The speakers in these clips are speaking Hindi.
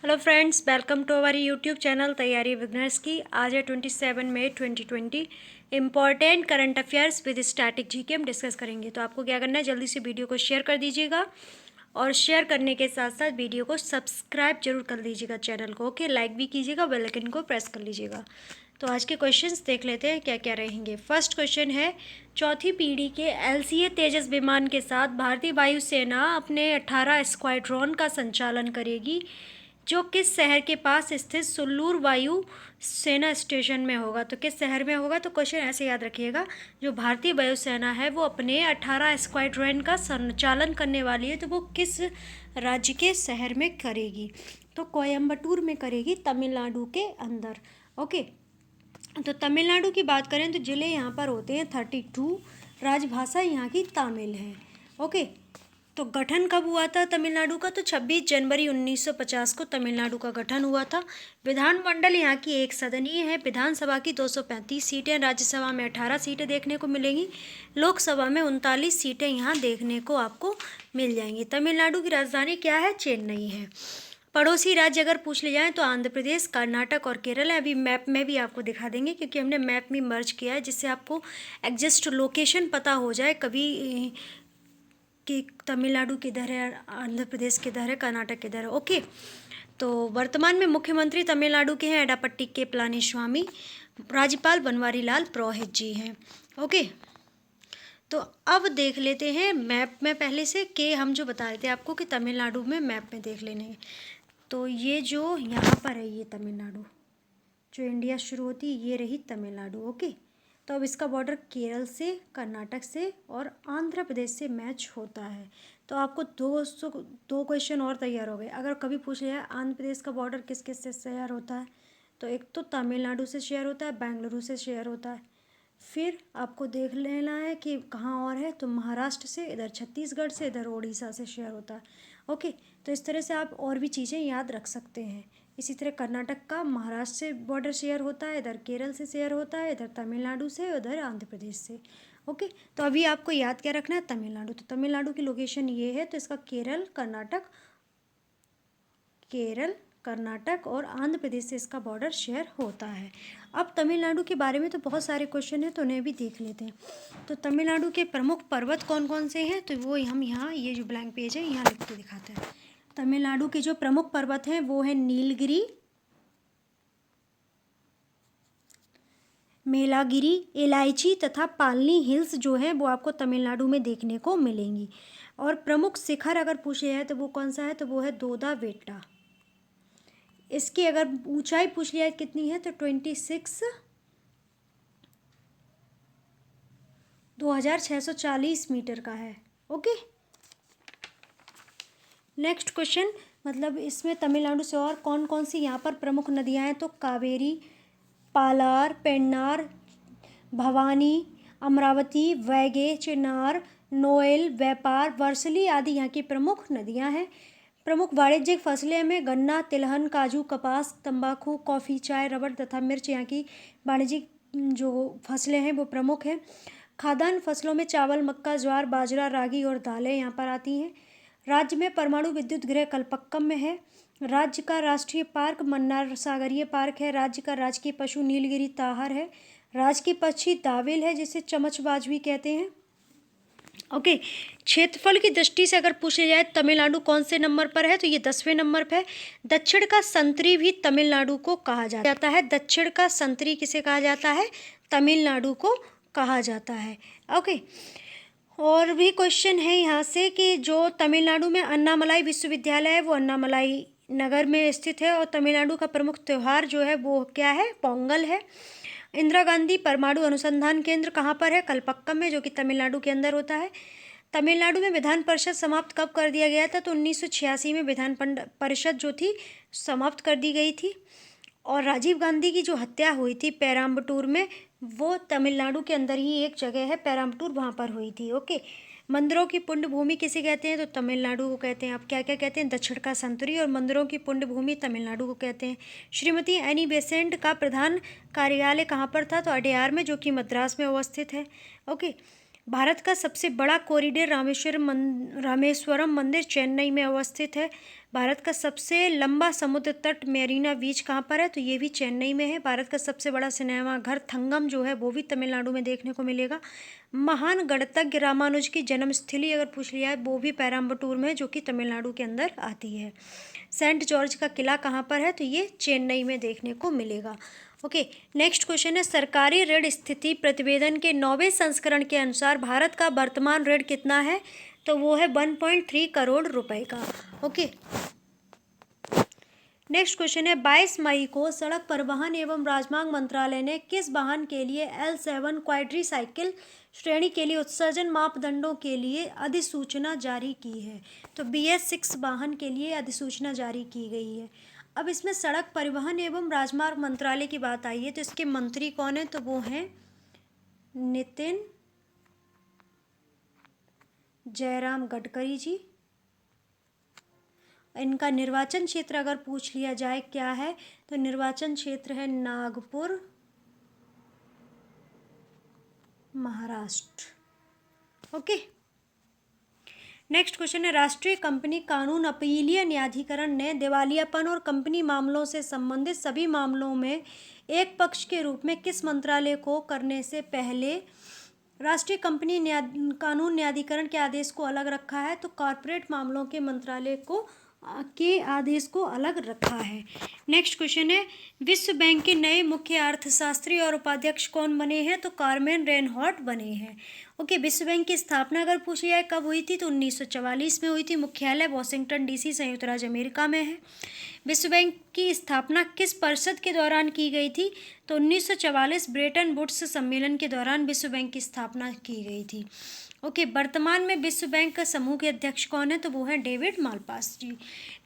Hello friends, welcome to our YouTube channel तैयारी बिगनर्स की। आज है 27 मई 2020। Important current affairs with static GK हम डिस्कस करेंगे। तो आपको क्या करना है, जल्दी से वीडियो को शेयर कर दीजिएगा और शेयर करने के साथ साथ वीडियो को सब्सक्राइब जरूर कर लीजिएगा चैनल को। ओके, लाइक भी कीजिएगा, बेल आइकन को प्रेस कर लीजिएगा। तो आज के क्वेश्चंस देख लेते हैं क्या क्या रहेंगे। फर्स्ट क्वेश्चन है, चौथी पीढ़ी के LCA तेजस विमान के साथ भारतीय वायुसेना अपने 18 स्क्वाड्रॉन का संचालन करेगी, जो किस शहर के पास स्थित सुल्लूर वायु सेना स्टेशन में होगा। तो किस शहर में होगा, तो क्वेश्चन ऐसे याद रखिएगा, जो भारतीय वायुसेना है वो अपने 18 स्क्वाड्रन का संचालन करने वाली है, तो वो किस राज्य के शहर में करेगी। तो कोयम्बटूर में करेगी, तमिलनाडु के अंदर। ओके, तो तमिलनाडु की बात करें तो ज़िले यहाँ पर होते हैं 32। राजभाषा यहाँ की तमिल है। ओके, तो गठन कब हुआ था तमिलनाडु का, तो 26 जनवरी 1950 को तमिलनाडु का गठन हुआ था। विधानमंडल यहाँ की एक सदनीय है। विधानसभा की 235 सीटें, राज्यसभा में 18 सीटें देखने को मिलेंगी। लोकसभा में 39 सीटें यहाँ देखने को आपको मिल जाएंगी। तमिलनाडु की राजधानी क्या है, चेन्नई है। पड़ोसी राज्य अगर पूछ ले जाएं तो आंध्र प्रदेश, कर्नाटक और केरल है। अभी मैप में भी आपको दिखा देंगे, क्योंकि हमने मैप में मर्ज किया है, जिससे आपको एग्जैक्ट लोकेशन पता हो जाए कभी कि तमिलनाडु किधर है, आंध्र प्रदेश किधर है, कर्नाटक किधर है। ओके, तो वर्तमान में मुख्यमंत्री तमिलनाडु के हैं एडापट्टी के पलानीस्वामी। राज्यपाल बनवारी लाल पुरोहित जी हैं। ओके, तो अब देख लेते हैं मैप में पहले से कि हम जो बता रहे थे आपको कि तमिलनाडु में मैप में देख लेने हैं। तो ये जो यहाँ पर है, ये तमिलनाडु, जो इंडिया शुरू होती है ये रही तमिलनाडु। ओके, तो अब इसका बॉर्डर केरल से, कर्नाटक से और आंध्र प्रदेश से मैच होता है। तो आपको दो क्वेश्चन और तैयार हो गए। अगर कभी पूछ लिया आंध्र प्रदेश का बॉर्डर किस किस से शेयर होता है, तो एक तो तमिलनाडु से शेयर होता है, बेंगलुरु से शेयर होता है। फिर आपको देख लेना है कि कहाँ और है, तो महाराष्ट्र से, इधर छत्तीसगढ़ से, इधर उड़ीसा से शेयर होता है। ओके, तो इस तरह से आप और भी चीज़ें याद रख सकते हैं। इसी तरह कर्नाटक का महाराष्ट्र से बॉर्डर शेयर होता है, इधर केरल से शेयर होता है, इधर तमिलनाडु से, उधर आंध्र प्रदेश से। ओके, तो अभी आपको याद क्या रखना है, तमिलनाडु। तो तमिलनाडु की लोकेशन ये है, तो इसका कर्नाटक और आंध्र प्रदेश से इसका बॉर्डर शेयर होता है। अब तमिलनाडु के बारे में तो बहुत सारे क्वेश्चन हैं, तो उन्हें भी देख लेते हैं। तो तमिलनाडु के प्रमुख पर्वत कौन कौन से हैं, तो वो हम यहाँ ये जो ब्लैंक पेज है यहाँ लिख के दिखाते हैं। तमिलनाडु के जो प्रमुख पर्वत हैं वो है नीलगिरी, मेलागिरी, इलायची तथा पालनी हिल्स जो है वो आपको तमिलनाडु में देखने को मिलेंगी। और प्रमुख शिखर अगर पूछे है तो वो कौन सा है, तो वो है दोदा बेट्टा। इसकी अगर ऊंचाई पूछ लिया कितनी है, तो 2640 मीटर का है। ओके, नेक्स्ट क्वेश्चन, मतलब इसमें तमिलनाडु से और कौन कौन सी यहाँ पर प्रमुख नदियाँ हैं, तो कावेरी, पालार, पेन्नार, भवानी, अमरावती, वैगे, चिन्नार, नोएल, व्यापार, वर्सली आदि यहाँ की प्रमुख नदियाँ हैं। प्रमुख वाणिज्यिक फसलें में गन्ना, तिलहन, काजू, कपास, तंबाकू, कॉफ़ी, चाय, रबड़ तथा मिर्च यहाँ की वाणिज्यिक जो फसलें हैं वो प्रमुख हैं। खाद्यान्न फसलों में चावल, मक्का, ज्वार, बाजरा, रागी और दालें यहाँ पर आती हैं। राज्य में परमाणु विद्युत गृह कलपक्कम में है। राज्य का राष्ट्रीय पार्क मन्नार सागरीय पार्क है। राज्य का राजकीय पशु नीलगिरी ताहर है। राज्य की पक्षी दाविल है, जिसे चमचबाज भी कहते हैं। ओके, क्षेत्रफल की दृष्टि से अगर पूछे जाए तमिलनाडु कौन से नंबर पर है, तो ये 10वें नंबर पर है। दक्षिण का संतरी भी तमिलनाडु को कहा जाता है। दक्षिण का संतरी किसे कहा जाता है, तमिलनाडु को कहा जाता है। ओके, और भी क्वेश्चन है यहाँ से कि जो तमिलनाडु में अन्नामलाई विश्वविद्यालय है वो अन्नामलाई नगर में स्थित है। और तमिलनाडु का प्रमुख त्यौहार जो है वो क्या है, पोंगल है। इंदिरा गांधी परमाणु अनुसंधान केंद्र कहाँ पर है, कलपक्कम में, जो कि तमिलनाडु के अंदर होता है। तमिलनाडु में विधान परिषद समाप्त कब कर दिया गया था, तो 1986 में विधान परिषद जो थी समाप्त कर दी गई थी। और राजीव गांधी की जो हत्या हुई थी पेराम्बटूर में, वो तमिलनाडु के अंदर ही एक जगह है पेराम्बटूर, वहाँ पर हुई थी। ओके, मंदिरों की पुण्य भूमि किसे कहते हैं, तो तमिलनाडु को कहते हैं। आप क्या क्या कहते हैं, दक्षिण का संतरी और मंदिरों की पुण्य भूमि तमिलनाडु को कहते हैं। श्रीमती एनी बेसेंट का प्रधान कार्यालय कहाँ पर था, तो अडेयार में, जो कि मद्रास में अवस्थित है। ओके, भारत का सबसे बड़ा कॉरिडोर रामेश्वरम मंदिर चेन्नई में अवस्थित है। भारत का सबसे लंबा समुद्र तट मेरीना बीच कहाँ पर है? तो ये भी चेन्नई में है। भारत का सबसे बड़ा सिनेमा घर थंगम जो है वो भी तमिलनाडु में देखने को मिलेगा। महान गणितज्ञ रामानुज की जन्मस्थली अगर पूछ लिया है वो भी पेरम्बटूर में, जो कि तमिलनाडु के अंदर आती है। सेंट जॉर्ज का किला कहाँ पर है? तो ये चेन्नई में देखने को मिलेगा। ओके, नेक्स्ट क्वेश्चन है, सरकारी ऋण स्थिति प्रतिवेदन के 9वें संस्करण के अनुसार भारत का वर्तमान ऋण कितना है? तो वो है 1.3 करोड़ रुपए का। ओके, नेक्स्ट क्वेश्चन है, 22 मई को सड़क परिवहन एवं राजमार्ग मंत्रालय ने किस वाहन के लिए L7 क्वाड्रीसाइकिल श्रेणी के लिए उत्सर्जन मापदंडों के लिए अधिसूचना जारी की है? तो BS6 वाहन के लिए अधिसूचना जारी की गई है। अब इसमें सड़क परिवहन एवं राजमार्ग मंत्रालय की बात आई है, तो इसके मंत्री कौन है? तो वो हैं नितिन जयराम गडकरी जी। इनका निर्वाचन क्षेत्र अगर पूछ लिया जाए क्या है, तो निर्वाचन क्षेत्र है Nagpur, Maharashtra. Okay, next question है, राष्ट्रीय कंपनी कानून अपीलीय न्यायाधिकरण ने दिवालियापन और कंपनी मामलों से संबंधित सभी मामलों में एक पक्ष के रूप में किस मंत्रालय को करने से पहले राष्ट्रीय कंपनी कानून न्यायाधिकरण के आदेश को अलग रखा है? तो कॉर्पोरेट मामलों के मंत्रालय के आदेश को अलग रखा है। नेक्स्ट क्वेश्चन है, विश्व बैंक के नए मुख्य अर्थशास्त्री और उपाध्यक्ष कौन बने हैं? तो कार्मेन रेनहॉट बने हैं। ओके, विश्व बैंक की स्थापना अगर पूछ लिया है कब हुई थी? तो 1944 में हुई थी। मुख्यालय वॉशिंगटन DC संयुक्त राज्य अमेरिका में है। विश्व बैंक की स्थापना किस परिषद के दौरान की गई थी? तो 1944 ब्रेटन वुड्स सम्मेलन के दौरान विश्व बैंक की स्थापना की गई थी। ओके, वर्तमान में विश्व बैंक का समूह के अध्यक्ष कौन है? तो वो है डेविड मालपास जी।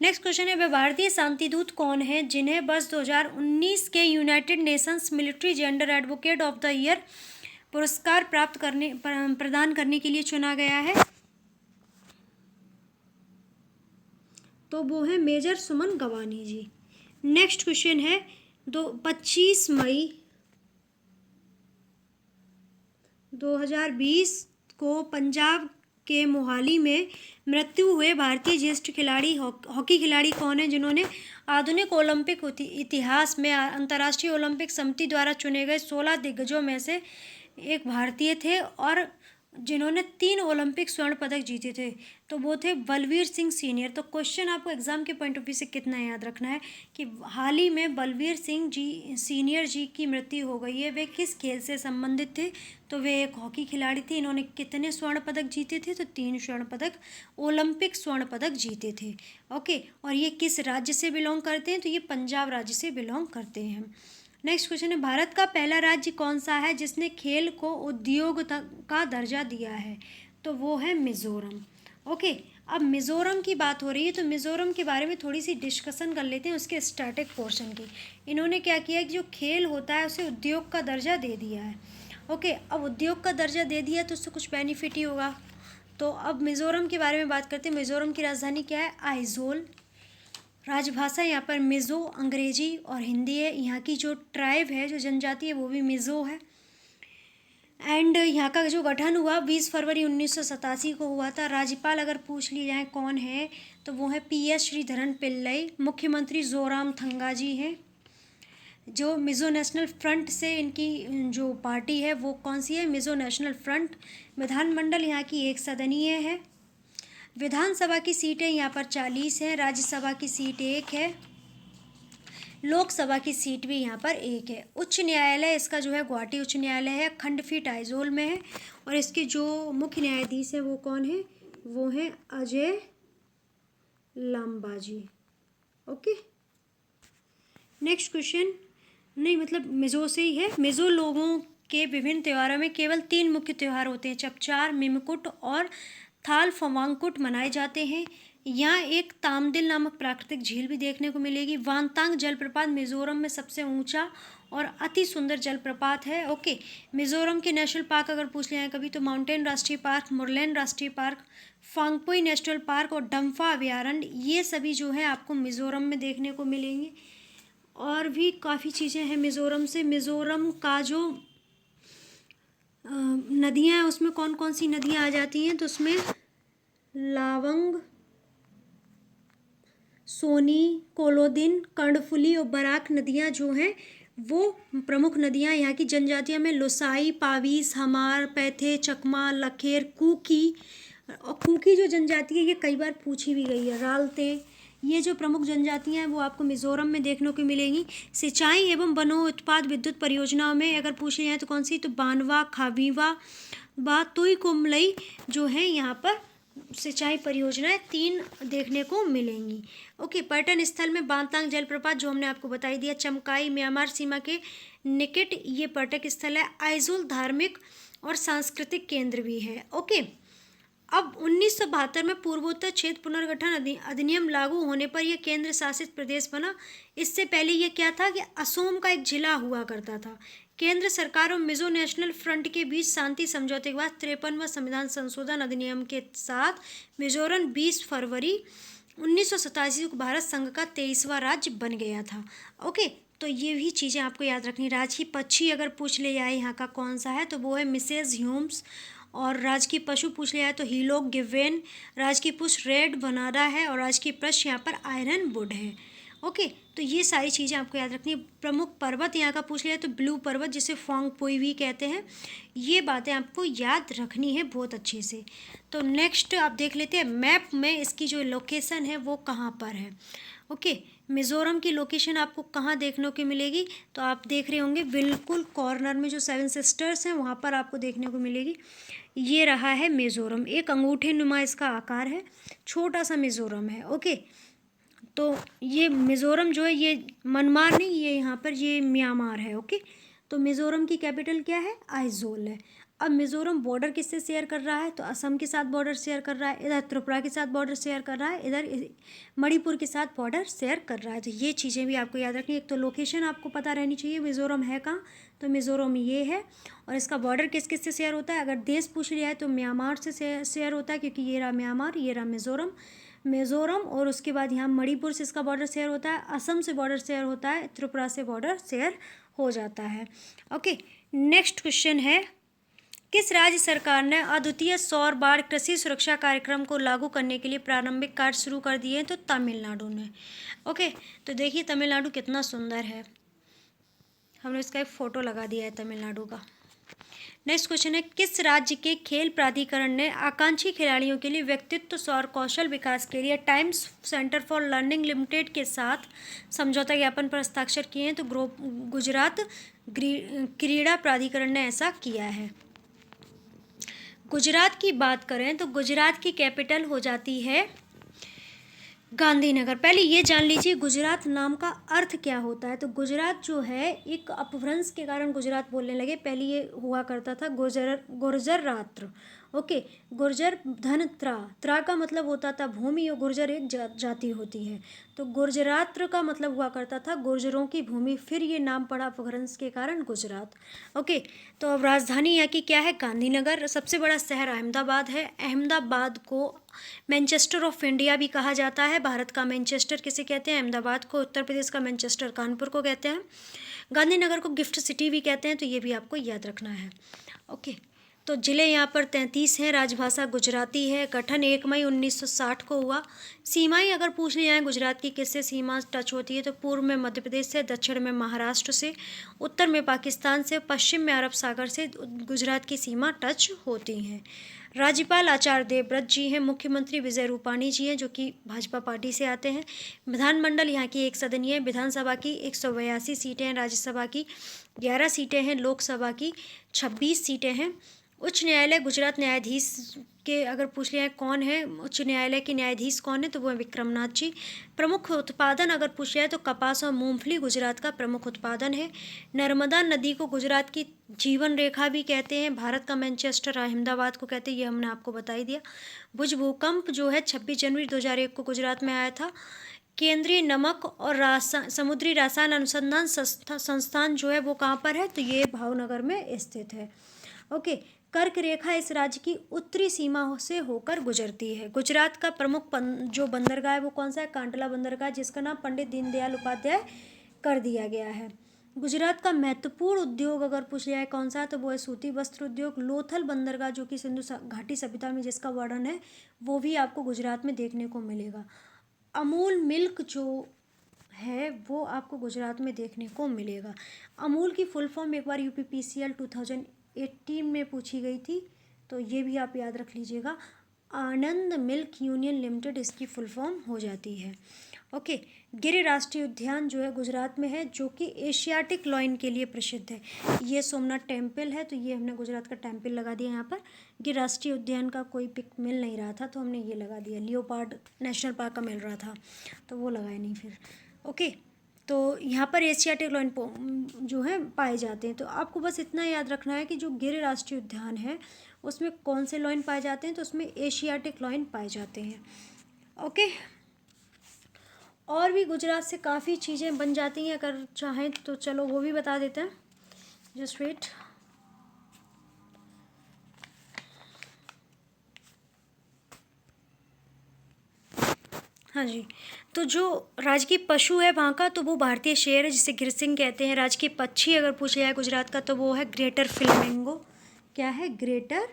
नेक्स्ट क्वेश्चन है, वे भारतीय शांति दूत कौन है जिन्हें वर्ष 2019 के United Nations military gender advocate of the year पुरस्कार प्रदान करने के लिए चुना गया है? तो वो है मेजर सुमन गवानी जी। नेक्स्ट क्वेश्चन है, 25 मई 2020 को पंजाब के मोहाली में मृत्यु हुए भारतीय ज्येष्ठ खिलाड़ी हॉकी खिलाड़ी कौन है जिन्होंने आधुनिक ओलंपिक इतिहास में अंतर्राष्ट्रीय ओलंपिक समिति द्वारा चुने गए 16 दिग्गजों में से एक भारतीय थे और जिन्होंने 3 ओलंपिक स्वर्ण पदक जीते थे? तो वो थे बलवीर सिंह सीनियर। तो क्वेश्चन आपको एग्जाम के पॉइंट ऑफ व्यू से कितना याद रखना है कि हाल ही में बलवीर सिंह जी सीनियर जी की मृत्यु हो गई है। वे किस खेल से संबंधित थे? तो वे एक हॉकी खिलाड़ी थे। इन्होंने कितने स्वर्ण पदक जीते थे? तो 3 स्वर्ण पदक, ओलंपिक स्वर्ण पदक जीते थे। ओके, और ये किस राज्य से बिलोंग करते हैं? तो ये पंजाब राज्य से बिलोंग करते हैं। नेक्स्ट क्वेश्चन है, भारत का पहला राज्य कौन सा है जिसने खेल को उद्योग का दर्जा दिया है? तो वो है मिजोरम। ओके, अब मिजोरम की बात हो रही है तो मिजोरम के बारे में थोड़ी सी डिस्कशन कर लेते हैं उसके स्टैटिक पोर्शन की। इन्होंने क्या किया कि जो खेल होता है उसे उद्योग का दर्जा दे दिया है। ओके, अब उद्योग का दर्जा दे दिया तो उससे कुछ बेनिफिट ही होगा। तो अब मिजोरम के बारे में बात करते हैं। मिजोरम की राजधानी क्या है? आइजोल। राजभाषा यहाँ पर मिज़ो, अंग्रेजी और हिंदी है। यहाँ की जो ट्राइब है, जो जनजाति है, वो भी मिज़ो है। एंड यहाँ का जो गठन हुआ 20 फरवरी 1987 को हुआ था। राज्यपाल अगर पूछ ली जाए कौन है तो वो है PS श्रीधरन पिल्लई। मुख्यमंत्री जोरामथंगा जी हैं। जो मिज़ो नेशनल फ्रंट से इनकी जो पार्टी है वो कौन सी है? Mizo national front. विधानमंडल यहाँ की 1 सदनीय है। विधानसभा की सीटें यहाँ पर 40 हैं। राज्यसभा की सीट 1 है। लोकसभा की सीट भी यहाँ पर 1 है। उच्च न्यायालय इसका जो है गुवाहाटी उच्च न्यायालय है। खंडपीठ आइजोल में है और इसके जो मुख्य न्यायाधीश हैं वो कौन है? वो हैं अजय लांबा जी। ओके, नेक्स्ट क्वेश्चन, नहीं मतलब मिज़ो से ही है। मिज़ो लोगों के विभिन्न त्योहारों में केवल 3 मुख्य त्यौहार होते हैं, चपचार, मिमकुट और थाल फवांगकुट मनाए जाते हैं। यहाँ एक तामदिल नामक प्राकृतिक झील भी देखने को मिलेगी। वांगतांग जलप्रपात मिजोरम में सबसे ऊंचा और अति सुंदर जलप्रपात है। ओके, मिजोरम के नेशनल पार्क अगर पूछ लिया है कभी तो माउंटेन राष्ट्रीय पार्क, मुरलेन राष्ट्रीय पार्क, फांगपुई नेशनल पार्क और डम्फा अभयारण्य, ये सभी जो है आपको मिजोरम में देखने को मिलेंगे। और भी काफ़ी चीज़ें हैं मिज़ोरम से। मिज़ोरम का जो नदियाँ हैं उसमें कौन कौन सी नदियाँ आ जाती हैं? तो उसमें लावंग, सोनी, कोलोदिन, कर्णफुली और बराक नदियाँ जो हैं वो प्रमुख नदियाँ यहाँ की जनजातियों में लोसाई, पावीस, हमार, पैथे, चकमा, लखेर, कुकी। और कुकी जो जनजाति है ये कई बार पूछी भी गई है। रालते, ये जो प्रमुख जनजातियां हैं वो आपको मिजोरम में देखने को मिलेंगी। सिंचाई एवं वनों उत्पाद विद्युत परियोजनाओं में अगर पूछ लिया जाए तो कौन सी, तो बानवा, खावीवा, तुई कुमलई जो है यहाँ पर सिंचाई परियोजनाएं 3 देखने को मिलेंगी। ओके, पर्यटन स्थल में बांतांग जलप्रपात जो हमने आपको बताई दिया, चमकाई म्यांमार सीमा के निकट ये पर्यटक स्थल है। आइजोल धार्मिक और सांस्कृतिक केंद्र भी है। ओके, अब 1972 में पूर्वोत्तर क्षेत्र पुनर्गठन अधिनियम लागू होने पर यह केंद्र शासित प्रदेश बना। इससे पहले यह क्या था कि असोम का एक जिला हुआ करता था। केंद्र सरकार और मिजो नेशनल फ्रंट के बीच शांति समझौते के बाद 53वां संविधान संशोधन अधिनियम के साथ मिजोरम 20 फरवरी 1987 को भारत संघ का 23वां राज्य बन गया था। ओके, तो ये भी चीज़ें आपको याद रखनी। राजकीय पक्षी अगर पूछ ले जाए यहाँ का कौन सा है तो वो है मिसेज ह्यूम्स। और राजकीय पशु पूछ लिया है तो हीलोक गिवेन। राजकीय पुष्प रेड बनाना है और राजकीय वृक्ष यहाँ पर आयरन वुड है। ओके, तो ये सारी चीज़ें आपको याद रखनी है। प्रमुख पर्वत यहाँ का पूछ लिया है तो ब्लू पर्वत जिसे फोंगपुई भी कहते हैं। ये बातें आपको याद रखनी है बहुत अच्छे से। तो नेक्स्ट आप देख लेते हैं मैप में इसकी जो लोकेशन है वो कहाँ पर है। ओके, मिज़ोरम की लोकेशन आपको कहाँ देखने को मिलेगी, तो आप देख रहे होंगे बिल्कुल कॉर्नर में जो 7 सिस्टर्स हैं वहाँ पर आपको देखने को मिलेगी। ये रहा है मिज़ोरम, एक अंगूठे नुमा इसका आकार है, छोटा सा मिज़ोरम है। ओके, तो ये मिज़ोरम जो है ये मनमार नहीं, ये यहाँ पर ये म्यांमार है। ओके, तो मिज़ोरम की कैपिटल क्या है, आइजोल है। अब मिज़ोरम बॉर्डर किससे शेयर कर रहा है, तो असम के साथ बॉर्डर शेयर कर रहा है, इधर त्रिपुरा के साथ बॉर्डर शेयर कर रहा है, इधर मणिपुर के साथ बॉर्डर शेयर कर रहा है। तो ये चीज़ें भी आपको याद रखनी है। एक तो लोकेशन आपको पता रहनी चाहिए मिज़ोरम है कहाँ, तो मिज़ोरम ये है। और इसका बॉर्डर किस किस से शेयर होता है, अगर देश पूछ लिया है तो म्यांमार से शेयर होता है, क्योंकि ये रहा म्यांमार, ये रहा मिज़ोरम। और उसके बाद यहाँ मणिपुर से इसका बॉर्डर शेयर होता है, असम से बॉर्डर शेयर होता है, त्रिपुरा से बॉर्डर शेयर हो जाता है। ओके, नेक्स्ट क्वेश्चन है, किस राज्य सरकार ने अद्वितीय सौर बाढ़ कृषि सुरक्षा कार्यक्रम को लागू करने के लिए प्रारंभिक कार्य शुरू कर दिए हैं, तो तमिलनाडु ने। ओके, तो देखिए तमिलनाडु कितना सुंदर है, हमने इसका एक फ़ोटो लगा दिया है तमिलनाडु का। नेक्स्ट क्वेश्चन है, किस राज्य के खेल प्राधिकरण ने आकांक्षी खिलाड़ियों के लिए व्यक्तित्व और कौशल विकास के लिए times centre for learning limited के साथ समझौता ज्ञापन पर हस्ताक्षर किए हैं, तो गुजरात क्रीड़ा प्राधिकरण ने ऐसा किया है। गुजरात की बात करें तो गुजरात की कैपिटल हो जाती है गांधीनगर। पहले ये जान लीजिए गुजरात नाम का अर्थ क्या होता है। तो गुजरात जो है एक अपभ्रंश के कारण गुजरात बोलने लगे, पहले ये हुआ करता था गुर्जर रात्र। ओके, गुर्जर धन त्रा का मतलब होता था भूमि, और गुर्जर एक जाति होती है। तो गुर्जरात्र का मतलब हुआ करता था गुर्जरों की भूमि, फिर ये नाम पड़ा अपभ्रंश के कारण गुजरात। ओके, तो अब राजधानी यहाँ की क्या है, गांधीनगर। सबसे बड़ा शहर अहमदाबाद है। अहमदाबाद को मैनचेस्टर ऑफ इंडिया भी कहा जाता है। भारत का मैनचेस्टर किसे कहते हैं, अहमदाबाद को। उत्तर प्रदेश का मैनचेस्टर कानपुर को कहते हैं। गांधीनगर को गिफ्ट सिटी भी कहते हैं, तो ये भी आपको याद रखना है। ओके, तो ज़िले यहाँ पर 33 हैं। राजभाषा गुजराती है। गठन 1 मई 1960 को हुआ। सीमाएं अगर पूछ ली जाए गुजरात की किससे सीमा टच होती है, तो पूर्व में मध्य प्रदेश से, दक्षिण में महाराष्ट्र से, उत्तर में पाकिस्तान से, पश्चिम में अरब सागर से गुजरात की सीमा टच होती हैं। राज्यपाल आचार्य देवव्रत जी हैं। मुख्यमंत्री विजय रूपाणी जी हैं जो कि भाजपा पार्टी से आते हैं। विधानमंडल यहाँ की 1 सदनीय है। विधानसभा की 182 सीटें हैं। राज्यसभा की 11 सीटें हैं। लोकसभा की 26 सीटें हैं। उच्च न्यायालय गुजरात न्यायाधीश के अगर पूछ लिया है कौन है उच्च न्यायालय के न्यायाधीश कौन है, तो वो है विक्रमनाथ जी। प्रमुख उत्पादन अगर पूछ लिया है तो कपास और मूंगफली गुजरात का प्रमुख उत्पादन है। नर्मदा नदी को गुजरात की जीवन रेखा भी कहते हैं। भारत का मैनचेस्टर अहमदाबाद को कहते हैं, ये हमने आपको बता ही दिया। भुज भूकंप जो है 26 जनवरी 2001 को गुजरात में आया था। केंद्रीय नमक और समुद्री रसायन अनुसंधान संस्थान जो है वो कहाँ पर है, तो ये भावनगर में स्थित है। ओके, कर्क रेखा इस राज्य की उत्तरी सीमा से होकर गुजरती है। गुजरात का प्रमुख जो बंदरगाह है वो कौन सा है, कांडला बंदरगाह, जिसका नाम पंडित दीनदयाल उपाध्याय कर दिया गया है। गुजरात का महत्वपूर्ण उद्योग अगर पूछ लिया है कौन सा है, तो वो है सूती वस्त्र उद्योग। लोथल बंदरगाह जो कि सिंधु घाटी सभ्यता में जिसका वर्णन है वो भी आपको गुजरात में देखने को मिलेगा। अमूल मिल्क जो है वो आपको गुजरात में देखने को मिलेगा। अमूल की फुल फॉर्म एक बार यूपीपीसीएल 2018 में पूछी गई थी, तो ये भी आप याद रख लीजिएगा। आनंद मिल्क यूनियन लिमिटेड इसकी फुल फॉर्म हो जाती है। ओके, गिर राष्ट्रीय उद्यान जो है गुजरात में है, जो कि एशियाटिक लॉयन के लिए प्रसिद्ध है। ये सोमनाथ टेम्पल है, तो ये हमने गुजरात का टेम्पल लगा दिया यहाँ पर। गिर राष्ट्रीय उद्यान का कोई पिक मिल नहीं रहा था, तो हमने ये लगा दिया। लियोपार्ड नेशनल पार्क का मिल रहा था, तो वो लगाया नहीं फिर। ओके, तो यहाँ पर एशियाटिक लॉयन जो है पाए जाते हैं। तो आपको बस इतना याद रखना है कि जो गिर राष्ट्रीय उद्यान है उसमें कौन से लॉयन पाए जाते हैं, तो उसमें एशियाटिक लॉयन पाए जाते हैं। ओके, और भी गुजरात से काफ़ी चीज़ें बन जाती हैं, अगर चाहें तो चलो वो भी बता देते हैं। Just wait. हाँ जी, तो जो राजकीय पशु है वहाँ का, तो वो भारतीय शेर है जिसे गिरसिंह कहते हैं। राजकीय पक्षी अगर पूछा जाए गुजरात का, तो वो है ग्रेटर फ्लेमिंगो। क्या है? Greater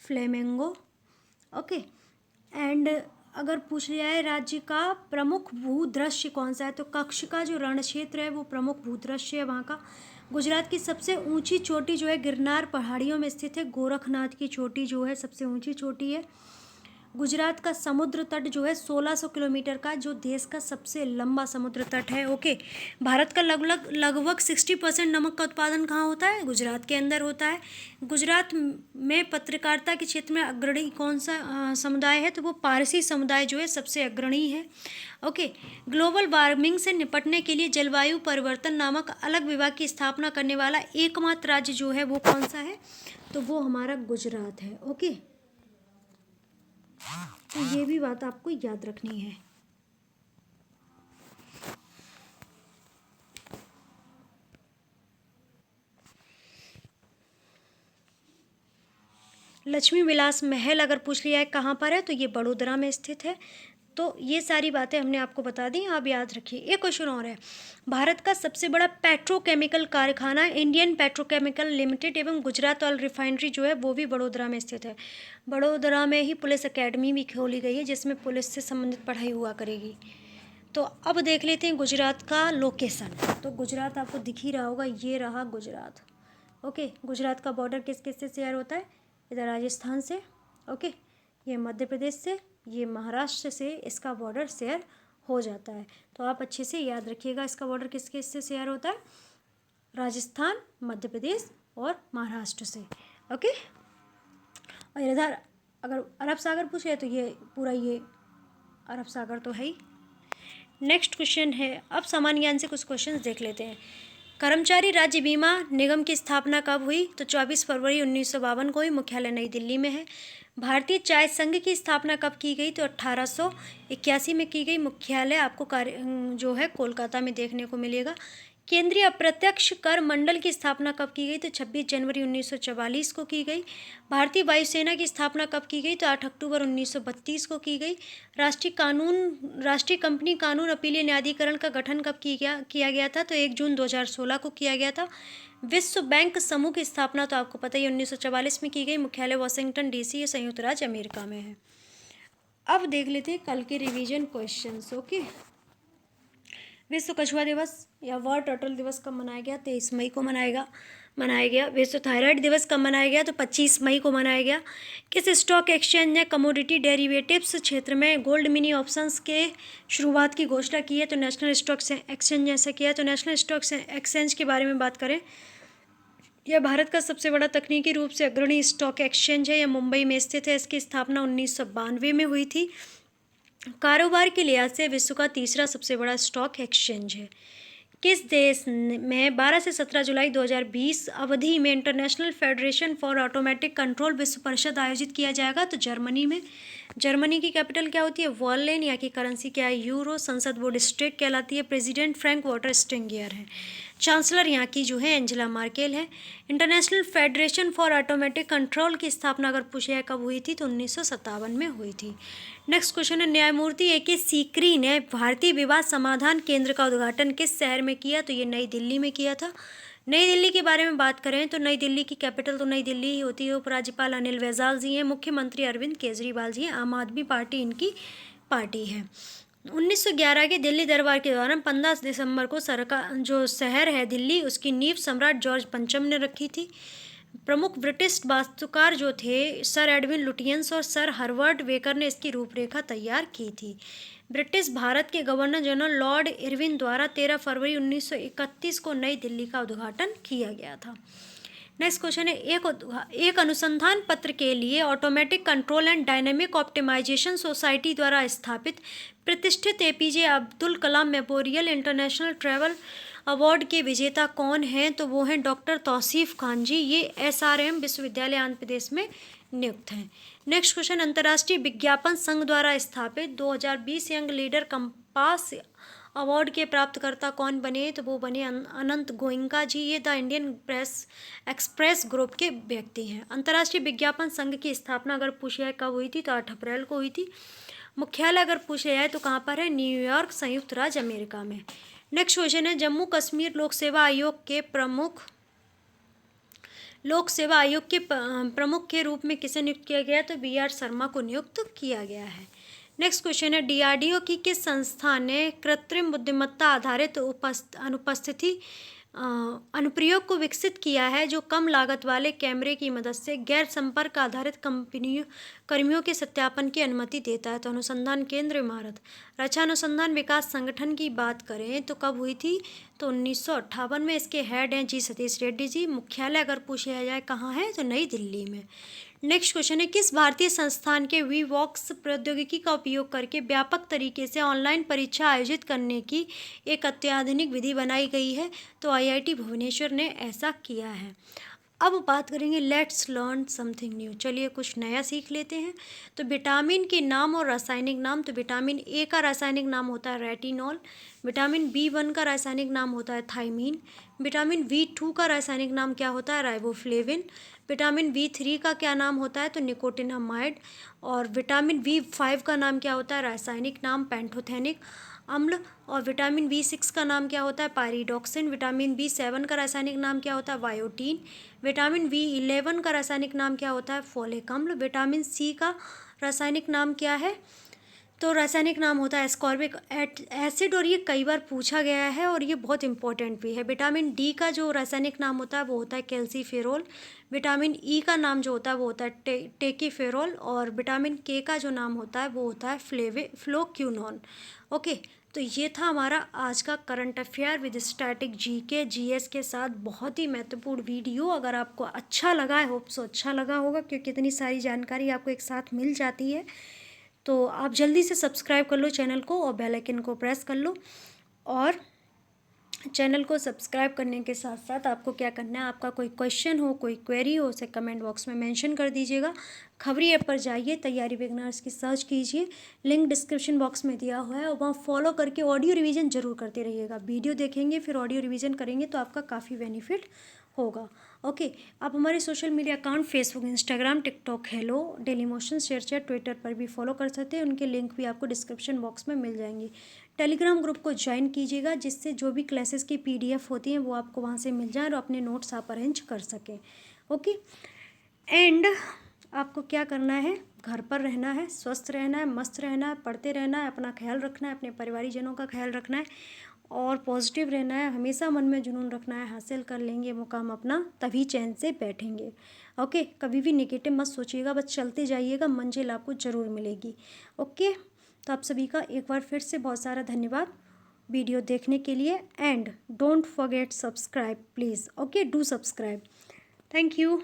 flamingo. ओके, एंड अगर पूछ लिया है राज्य का प्रमुख भूदृश्य कौन सा है, तो कच्छ का जो रण क्षेत्र है वो प्रमुख भूदृश्य है वहाँ का। गुजरात की सबसे ऊंची चोटी जो है गिरनार पहाड़ियों में स्थित है। गोरखनाथ की चोटी जो है सबसे ऊंची चोटी है। गुजरात का समुद्र तट जो है 1600 किलोमीटर का, जो देश का सबसे लंबा समुद्र तट है। ओके, भारत का लगभग 60% नमक का उत्पादन कहाँ होता है? गुजरात के अंदर होता है। गुजरात में पत्रकारिता के क्षेत्र में अग्रणी कौन सा समुदाय है, तो वो पारसी समुदाय जो है सबसे अग्रणी है। ओके, ग्लोबल वार्मिंग से निपटने के लिए जलवायु परिवर्तन नामक अलग विभाग की स्थापना करने वाला एकमात्र राज्य जो है वो कौन सा है, तो वो हमारा गुजरात है। ओके, तो ये भी बात आपको याद रखनी है। लक्ष्मी विलास महल अगर पूछ लिया है कहाँ पर है, तो ये बड़ोदरा में स्थित है। तो ये सारी बातें हमने आपको बता दी, आप याद रखिए। एक क्वेश्चन और है, भारत का सबसे बड़ा पेट्रोकेमिकल कारखाना इंडियन पेट्रोकेमिकल लिमिटेड एवं गुजरात ऑयल रिफाइनरी जो है वो भी बड़ोदरा में स्थित है। बड़ोदरा में ही पुलिस अकेडमी भी खोली गई है, जिसमें पुलिस से संबंधित पढ़ाई हुआ करेगी। तो अब देख लेते हैं गुजरात का लोकेशन। तो गुजरात आपको दिख ही रहा होगा, ये रहा गुजरात। ओके, गुजरात का बॉर्डर किस किस से शेयर होता है? इधर राजस्थान से, ओके, ये मध्य प्रदेश से, ये महाराष्ट्र से इसका बॉर्डर शेयर हो जाता है। तो आप अच्छे से याद रखिएगा, इसका बॉर्डर किस किस से शेयर होता है? राजस्थान, मध्य प्रदेश और महाराष्ट्र से। ओके, और इधर अगर अरब सागर पूछे तो ये पूरा ये अरब सागर तो है ही। नेक्स्ट क्वेश्चन है, अब सामान्य ज्ञान से कुछ क्वेश्चन देख लेते हैं। कर्मचारी राज्य बीमा निगम की स्थापना कब हुई? तो 24 फरवरी 1952 को हुई। मुख्यालय नई दिल्ली में है। भारतीय चाय संघ की स्थापना कब की गई? तो 1881 में की गई। मुख्यालय आपको जो है कोलकाता में देखने को मिलेगा। केंद्रीय अप्रत्यक्ष कर मंडल की स्थापना कब की गई? तो 26 जनवरी 1944 को की गई। भारतीय वायुसेना की स्थापना कब की गई? तो 8 अक्टूबर 1932 को की गई। राष्ट्रीय कंपनी कानून अपीलीय न्यायाधिकरण का गठन कब किया गया था? तो 1 जून 2016 को किया गया था। विश्व बैंक समूह की स्थापना तो आपको पता ही 1944 में की गई। मुख्यालय वाशिंगटन डीसी, संयुक्त राज्य अमेरिका में है। अब देख लेते हैं कल के रिवीजन क्वेश्चंस। ओके, विश्व कछुआ दिवस या वर्ल्ड टर्टल दिवस कब मनाया गया? 23 मई को मनाया गया। विश्व थायराइड दिवस कब मनाया गया? तो 25 मई को मनाया गया। किस स्टॉक एक्सचेंज ने कमोडिटी डेरिवेटिव्स क्षेत्र में गोल्ड मिनी ऑप्शंस के शुरुआत की घोषणा की है? तो नेशनल स्टॉक एक्सचेंज ने ऐसा किया। तो नेशनल स्टॉक एक्सचेंज के बारे में बात करें, यह भारत का सबसे बड़ा तकनीकी रूप से अग्रणी स्टॉक एक्सचेंज है। यह मुंबई में स्थित है। इसकी स्थापना 1992 में हुई थी। कारोबार के लिहाज से विश्व का तीसरा सबसे बड़ा स्टॉक एक्सचेंज है। किस देश में 12 से 17 जुलाई 2020 अवधि में international federation for automatic control विश्व परिषद आयोजित किया जाएगा? तो जर्मनी में। जर्मनी की कैपिटल क्या होती है? बर्लिन। यहाँ की करेंसी क्या है? यूरो। संसद वो डिस्ट्रिक्ट कहलाती है। प्रेसिडेंट फ्रैंक वॉल्टर स्टेइनमायर है। चांसलर यहाँ की जो है एंजेला मार्केल है। International federation for automatic control की स्थापना अगर पूछे जाए कब हुई थी? तो 1957 में हुई थी। नेक्स्ट क्वेश्चन है, न्यायमूर्ति ए.के. सीकरी ने भारतीय विवाद समाधान केंद्र का उद्घाटन किस शहर में किया? तो ये नई दिल्ली में किया था। नई दिल्ली के बारे में बात करें तो नई दिल्ली की कैपिटल तो नई दिल्ली ही होती है। उपराज्यपाल अनिल बैजल जी हैं। मुख्यमंत्री अरविंद केजरीवाल जी हैं। आम आदमी पार्टी इनकी पार्टी है। 1911 के दिल्ली दरबार के दौरान 15 दिसंबर को सरकार जो शहर है दिल्ली, उसकी नींव सम्राट जॉर्ज पंचम ने रखी थी। प्रमुख ब्रिटिश वास्तुकार जो थे सर एडविन लुटियंस और सर हर्बर्ट बेकर ने इसकी रूपरेखा तैयार की थी। ब्रिटिश भारत के गवर्नर जनरल लॉर्ड इरविन द्वारा 13 फरवरी 1931 को नई दिल्ली का उद्घाटन किया गया था। नेक्स्ट क्वेश्चन है, एक अनुसंधान पत्र के लिए automatic control and dynamic optimisation society द्वारा स्थापित प्रतिष्ठित APJ Abdul Kalam memorial international travel award के विजेता कौन हैं? तो वो हैं डॉक्टर तौसीफ खान जी। ये SRM विश्वविद्यालय आंध्र प्रदेश में नियुक्त हैं। नेक्स्ट क्वेश्चन, अंतर्राष्ट्रीय विज्ञापन संघ द्वारा स्थापित 2020 यंग लीडर कंपास अवार्ड के प्राप्तकर्ता कौन बने? तो वो बने अनंत गोइंका जी। ये the Indian press express group के व्यक्ति हैं। अंतर्राष्ट्रीय विज्ञापन संघ की स्थापना अगर पूछा जाए कब हुई थी, तो 8 अप्रैल को हुई थी। मुख्यालय अगर पूछा जाए तो कहाँ पर है? न्यूयॉर्क, संयुक्त राज्य अमेरिका में। नेक्स्ट क्वेश्चन है, जम्मू कश्मीर लोक सेवा आयोग के प्रमुख के रूप में किसे नियुक्त किया गया? तो BR शर्मा को नियुक्त किया गया है। नेक्स्ट क्वेश्चन है, DRDO की किस संस्था ने कृत्रिम बुद्धिमत्ता आधारित अनुप्रयोग को विकसित किया है, जो कम लागत वाले कैमरे की मदद से गैर संपर्क आधारित कर्मियों के सत्यापन की अनुमति देता है? तो अनुसंधान केंद्र इमारत। रक्षा अनुसंधान विकास संगठन की बात करें तो कब हुई थी? तो 1958 में। इसके हेड हैं जी सतीश रेड्डी जी। मुख्यालय अगर पूछा जाए कहाँ है, तो नई दिल्ली में। नेक्स्ट क्वेश्चन है, किस भारतीय संस्थान के वीवॉक्स प्रौद्योगिकी का उपयोग करके व्यापक तरीके से ऑनलाइन परीक्षा आयोजित करने की एक अत्याधुनिक विधि बनाई गई है? तो IIT भुवनेश्वर ने ऐसा किया है। अब बात करेंगे लेट्स लर्न समथिंग न्यू। चलिए कुछ नया सीख लेते हैं। तो विटामिन के नाम और रासायनिक नाम। तो विटामिन A का रासायनिक नाम होता है रेटिनॉल। विटामिन B1 का रासायनिक नाम होता है थायमीन। विटामिन B2 का रासायनिक नाम क्या होता है? राइबोफ्लेविन। विटामिन B3 का क्या नाम होता है? तो निकोटिनामाइड। और विटामिन B5 का नाम क्या होता है? रासायनिक नाम पेंटोथेनिक अम्ल। और विटामिन B6 का नाम क्या होता है? पायरिडॉक्सिन। विटामिन B7 का रासायनिक नाम क्या होता है? बायोटीन। विटामिन B11 का रासायनिक नाम क्या होता है? फोलिक अम्ल। विटामिन C का रासायनिक नाम क्या है? तो रासायनिक नाम होता है एस्कॉर्बिक एसिड। और ये कई बार पूछा गया है और ये बहुत इंपॉर्टेंट भी है। विटामिन D का जो रासायनिक नाम होता है वो होता है कैल्सीफेरोल। विटामिन E का नाम जो होता है वो होता है टेकीफेरोल। और विटामिन K का जो नाम होता है वो होता है फ्लोक्यूनोन। ओके, तो ये था हमारा आज का current affair with static GK GS के साथ बहुत ही महत्वपूर्ण वीडियो। अगर आपको अच्छा लगा, आई होप सो अच्छा लगा होगा, क्योंकि इतनी सारी जानकारी आपको एक साथ मिल जाती है। तो आप जल्दी से सब्सक्राइब कर लो चैनल को और बेल आइकन को प्रेस कर लो। और चैनल को सब्सक्राइब करने के साथ साथ आपको क्या करना है, आपका कोई क्वेश्चन हो, कोई क्वेरी हो, उसे कमेंट बॉक्स में मेंशन कर दीजिएगा। खबरी ऐप पर जाइए, तैयारी बिगनर्स की सर्च कीजिए, लिंक डिस्क्रिप्शन बॉक्स में दिया हुआ है, और वहाँ फॉलो करके ऑडियो रिवीजन जरूर करते रहिएगा। वीडियो देखेंगे फिर ऑडियो रिवीजन करेंगे तो आपका काफ़ी बेनिफिट होगा। ओके, आप हमारे social media account Facebook, Instagram, TikTok, hello, daily motion, ShareChat, Twitter पर भी फॉलो कर सकते हैं। उनके लिंक भी आपको डिस्क्रिप्शन बॉक्स में मिल जाएंगे। टेलीग्राम ग्रुप को ज्वाइन कीजिएगा, जिससे जो भी क्लासेस की PDF होती हैं वो आपको वहाँ से मिल जाए और अपने नोट्स आप अरेंज कर सकें। ओके, एंड आपको क्या करना है, घर पर रहना है, स्वस्थ रहना है, मस्त रहना है, पढ़ते रहना है, अपना ख्याल रखना है, अपने परिवारीजनों का ख्याल रखना है और पॉजिटिव रहना है। हमेशा मन में जुनून रखना है, हासिल कर लेंगे मुकाम अपना, तभी चैन से बैठेंगे। ओके, कभी भी नेगेटिव मत सोचिएगा, बस चलते जाइएगा, मंजिल आपको ज़रूर मिलेगी। ओके, तो आप सभी का एक बार फिर से बहुत सारा धन्यवाद वीडियो देखने के लिए। And don't forget subscribe please. Okay, do subscribe. Thank you.